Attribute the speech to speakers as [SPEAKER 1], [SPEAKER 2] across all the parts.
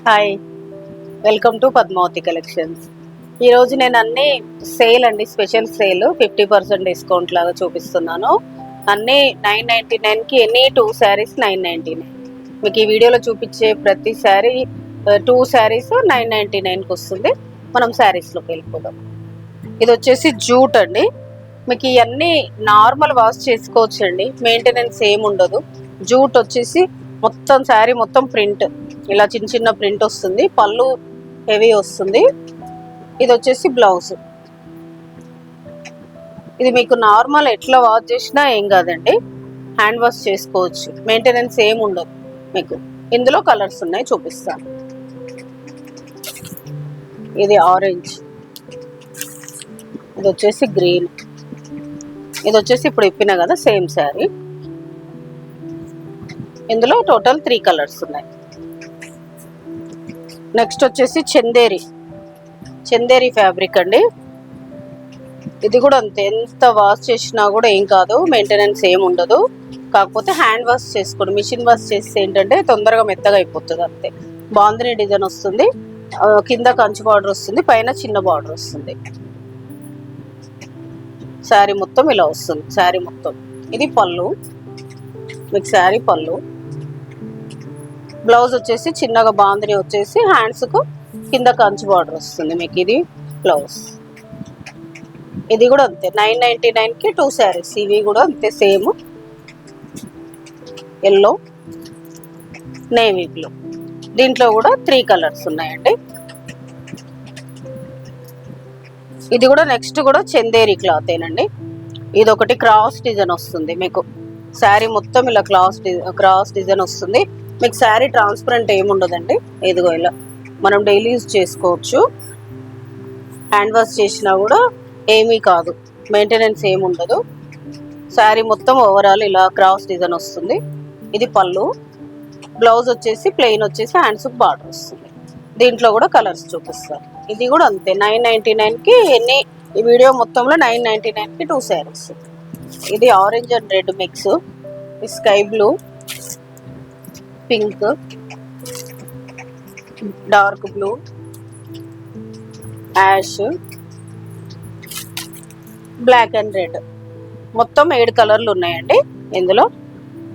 [SPEAKER 1] Hi, welcome to Padmavathi collections. ఈరోజు నేను అన్ని సేల్ అండి, స్పెషల్ సేల్ 50% డిస్కౌంట్ లాగా చూపిస్తున్నాను. అన్నీ 999కి, ఎన్ని 2 శారీస్ 999. మీకు ఈ వీడియోలో చూపించే ప్రతి శారీ 2 శారీస్ 999కి వస్తుంది. మనం శారీస్లోకి వెళ్ళిపోదాం. ఇది వచ్చేసి జూట్ అండి. మీకు ఇవన్నీ నార్మల్ వాష్ చేసుకోవచ్చు అండి, మెయింటెనెన్స్ ఏమి ఉండదు. జూట్ వచ్చేసి మొత్తం శారీ మొత్తం ప్రింట్, ఇలా చిన్న చిన్న ప్రింట్ వస్తుంది. పళ్ళు హెవీ వస్తుంది. ఇది వచ్చేసి బ్లౌజ్. ఇది మీకు నార్మల్ ఎట్లా వాష్ చేసినా ఏం కాదండి, హ్యాండ్ వాష్ చేసుకోవచ్చు, మెయింటెనెన్స్ ఏమి ఉండదు. మీకు ఇందులో కలర్స్ ఉన్నాయి, చూపిస్తాను. ఇది ఆరెంజ్, ఇది వచ్చేసి గ్రీన్, ఇది వచ్చేసి ఇప్పుడు ఇప్పిన కదా సేమ్ శారీ. ఇందులో టోటల్ 3 కలర్స్ ఉన్నాయి. నెక్స్ట్ వచ్చేసి చందేరి ఫ్యాబ్రిక్ అండి. ఇది కూడా అంతే, ఎంత వాష్ చేసినా కూడా ఏం కాదు, మెయింటెనెన్స్ ఏమి ఉండదు. కాకపోతే హ్యాండ్ వాష్ చేసుకోండి, మిషన్ వాష్ చేస్తే ఏంటంటే తొందరగా మెత్తగా అయిపోతుంది అంతే. బాందిని డిజైన్ వస్తుంది, కింద కంచి బార్డర్ వస్తుంది, పైన చిన్న బార్డర్ వస్తుంది. శారీ మొత్తం ఇలా వస్తుంది, శారీ మొత్తం. ఇది పళ్ళు, మీకు శారీ పళ్ళు. బ్లౌజ్ వచ్చేసి చిన్నగా బాందిని వచ్చేసి హ్యాండ్స్కు కింద కంచి బార్డర్ వస్తుంది మీకు. ఇది బ్లౌజ్. ఇది కూడా అంతే, 999కి 2 శారీస్. ఇవి కూడా అంతే సేమ్, ఎల్లో, నేవీ బ్లూ. దీంట్లో కూడా 3 కలర్స్ ఉన్నాయండి. ఇది కూడా నెక్స్ట్ కూడా చందేరి క్లాత్ ఏనండి. ఇది ఒకటి క్రాస్ డిజైన్ వస్తుంది మీకు. శారీ మొత్తం ఇలా క్రాస్ డిజైన్ వస్తుంది మీకు. శారీ ట్రాన్స్పరెంట్ ఏముండదండి. ఇదిగో ఇలా మనం డైలీ యూజ్ చేసుకోవచ్చు, హ్యాండ్ వాష్ చేసినా కూడా ఏమీ కాదు, మెయింటెనెన్స్ ఏమి ఉండదు. శారీ మొత్తం ఓవరాల్ ఇలా క్రాస్ డిజైన్ వస్తుంది. ఇది పళ్ళు. బ్లౌజ్ వచ్చేసి ప్లెయిన్ వచ్చేసి హ్యాండ్స్కి బార్డర్ వస్తుంది. దీంట్లో కూడా కలర్స్ చూపిస్తారు. ఇది కూడా అంతే, 999కి ఎన్ని, ఈ వీడియో మొత్తంలో 999కి 2 శారీస్. ఇది orange and red mix, sky blue, pink, dark blue, ash, black and red, మొత్తం 7 కలర్లు ఉన్నాయండి ఇందులో.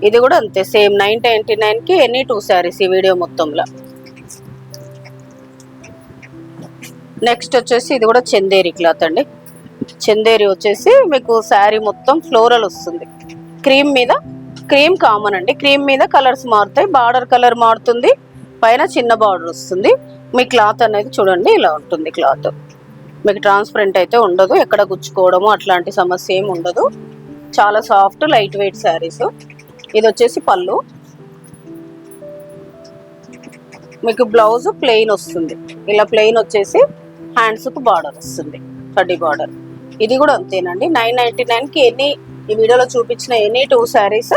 [SPEAKER 1] ఇది కూడా అంతే సేమ్, 999కి ఎన్ని 2 శారీస్ ఈ వీడియో మొత్తంలో. నెక్స్ట్ వచ్చేసి ఇది కూడా చందేరి క్లాత్ అండి. చందేరి వచ్చేసి మీకు శారీ మొత్తం ఫ్లోరల్ వస్తుంది. క్రీమ్ మీద, క్రీమ్ కామన్ అండి, క్రీమ్ మీద కలర్స్ మారుతాయి, బార్డర్ కలర్ మారుతుంది, పైన చిన్న బార్డర్ వస్తుంది. మీ క్లాత్ అనేది చూడండి ఇలా ఉంటుంది. క్లాత్ మీకు ట్రాన్స్పరెంట్ అయితే ఉండదు, ఎక్కడ గుచ్చుకోవడము అట్లాంటి సమస్య ఏమి ఉండదు. చాలా సాఫ్ట్ లైట్ వెయిట్ శారీస్. ఇది వచ్చేసి పళ్ళు. మీకు బ్లౌజ్ ప్లెయిన్ వస్తుంది, ఇలా ప్లెయిన్ వచ్చేసి హ్యాండ్స్కు బార్డర్ వస్తుంది, కడ్డీ బార్డర్. ఇది కూడా అంతేనండి, 999కి ఎన్ని, ఈ వీడియోలో చూపించిన ఎన్ని 2 శారీస్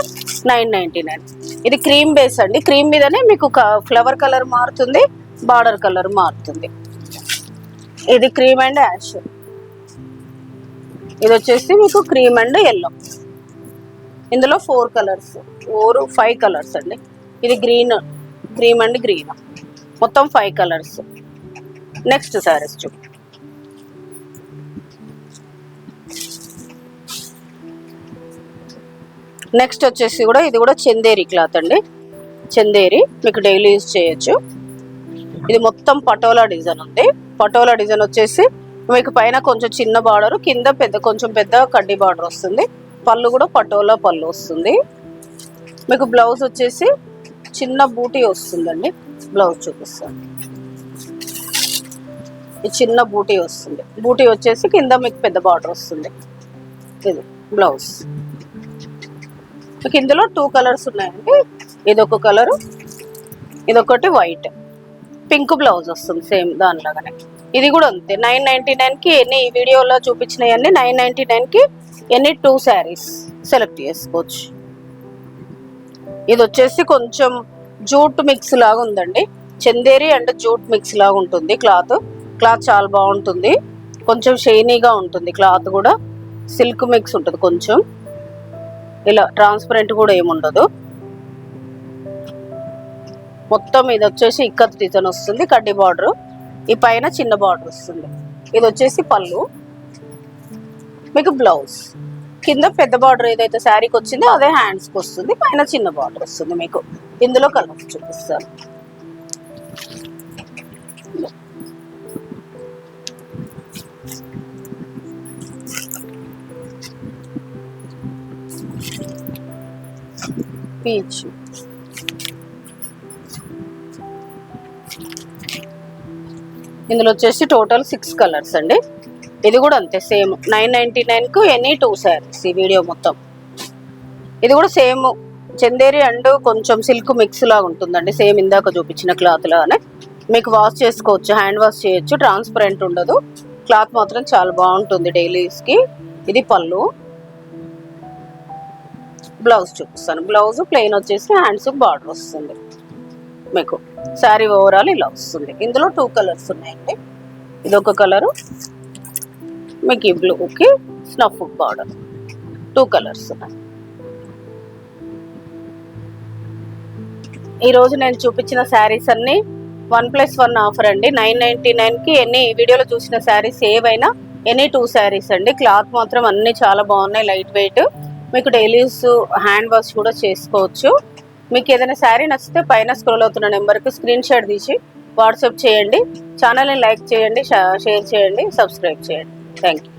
[SPEAKER 1] 999. ఇది క్రీమ్ బేస్ అండి, క్రీమ్ మీదనే మీకు ఫ్లవర్ కలర్ మారుతుంది, బార్డర్ కలర్ మారుతుంది. ఇది క్రీమ్ అండ్ యాష్. ఇది వచ్చేసి మీకు క్రీమ్ అండ్ ఎల్లో. ఇందులో 4 కలర్స్, 5 కలర్స్ అండి. ఇది గ్రీన్, క్రీమ్ అండ్ గ్రీన్, మొత్తం 5 కలర్స్. నెక్స్ట్ శారీస్ చూ. నెక్స్ట్ వచ్చేసి కూడా ఇది కూడా చందేరి క్లాత్ అండి. చందేరి మీకు డైలీ యూజ్ చేయొచ్చు. ఇది మొత్తం పటోలా డిజైన్ ఉంది. పటోలా డిజైన్ వచ్చేసి మీకు పైన కొంచెం చిన్న బార్డర్, కింద కొంచెం పెద్ద కడ్డీ బార్డర్ వస్తుంది. పళ్ళు కూడా పటోలా పళ్ళు వస్తుంది. మీకు బ్లౌజ్ వచ్చేసి చిన్న బూటీ వస్తుందండి. బ్లౌజ్ చూపిస్తాను. ఇది చిన్న బూటీ వస్తుంది. బూటీ వచ్చేసి కింద మీకు పెద్ద బార్డర్ వస్తుంది. ఇది బ్లౌజ్. మీకు ఇందులో 2 కలర్స్ ఉన్నాయండి. ఇదొక కలరు, ఇదొకటి వైట్, పింక్ బ్లౌజ్ వస్తుంది సేమ్ దానిలాగానే. ఇది కూడా అంతే, 999కి ఎన్ని, ఈ వీడియోలో చూపించినవన్నీ 999కి ఎన్ని 2 శారీస్ సెలెక్ట్ చేసుకోవచ్చు. ఇది వచ్చేసి కొంచెం జూట్ మిక్స్ లాగా ఉందండి, చందేరి అండ్ జూట్ మిక్స్ లాగా ఉంటుంది. క్లాత్ చాలా బాగుంటుంది, కొంచెం షైనీగా ఉంటుంది. క్లాత్ కూడా సిల్క్ మిక్స్ ఉంటుంది కొంచెం, ఇలా ట్రాన్స్పరెంట్ కూడా ఏముండదు. మొత్తం ఇది వచ్చేసి ఇక్కత్ డిజైన్ వస్తుంది, కడ్డీ బార్డర్, ఈ పైన చిన్న బార్డర్ వస్తుంది. ఇది వచ్చేసి పళ్ళు, మీకు బ్లౌజ్ కింద పెద్ద బార్డర్ ఏదైతే శారీకి వచ్చిందో అదే హ్యాండ్స్కి వస్తుంది, పైన చిన్న బార్డర్ వస్తుంది. మీకు ఇందులో కలర్ చూపిస్తాను. పీచ్, ఇందులో వచ్చేసి టోటల్ 6 కలర్స్ అండి. ఇది కూడా అంతే సేమ్ 999కు ఎనీ 2 శారీస్. ఈ వీడియో మొత్తం ఇది కూడా సేమ్ చందేరి అండ్ కొంచెం సిల్క్ మిక్స్ లాగా ఉంటుందండి, సేమ్ ఇందాక చూపించిన క్లాత్ లాగానే. మీకు వాష్ చేసుకోవచ్చు, హ్యాండ్ వాష్ చేయొచ్చు, ట్రాన్స్పరెంట్ ఉండదు. క్లాత్ మాత్రం చాలా బాగుంటుంది డైలీస్కి. ఇది పళ్ళు, బ్లౌజ్ చూపిస్తాను. బ్లౌజ్ ప్లెయిన్ వచ్చేసి హ్యాండ్స్ బార్డర్ వస్తుంది. మీకు శారీ ఓవరాల్ ఇలా వస్తుంది. ఇందులో 2 కలర్స్ ఉన్నాయండి. ఇది ఒక కలరు, మీకు ఈ బ్లూకి స్నఫ్ బార్డర్, 2 కలర్స్ ఉన్నాయి. ఈరోజు నేను చూపించిన శారీస్ అన్నీ 1+1 ఆఫర్ అండి. 999కి ఎన్ని వీడియోలో చూసిన శారీస్ ఏవైనా ఎనీ 2 శారీస్ అండి. క్లాత్ మాత్రం అన్నీ చాలా బాగున్నాయి, లైట్ వెయిట్. మీకు డైలీస్ హ్యాండ్ వాష్ కూడా చేసుకోవచ్చు. మీకు ఏదైనా శారీ నచ్చితే పైన స్క్రోల్ అవుతున్న నెంబర్కి స్క్రీన్ షాట్ తీసి వాట్సాప్ చేయండి. ఛానల్ని లైక్ చేయండి, షేర్ చేయండి, సబ్స్క్రైబ్ చేయండి. Thank you.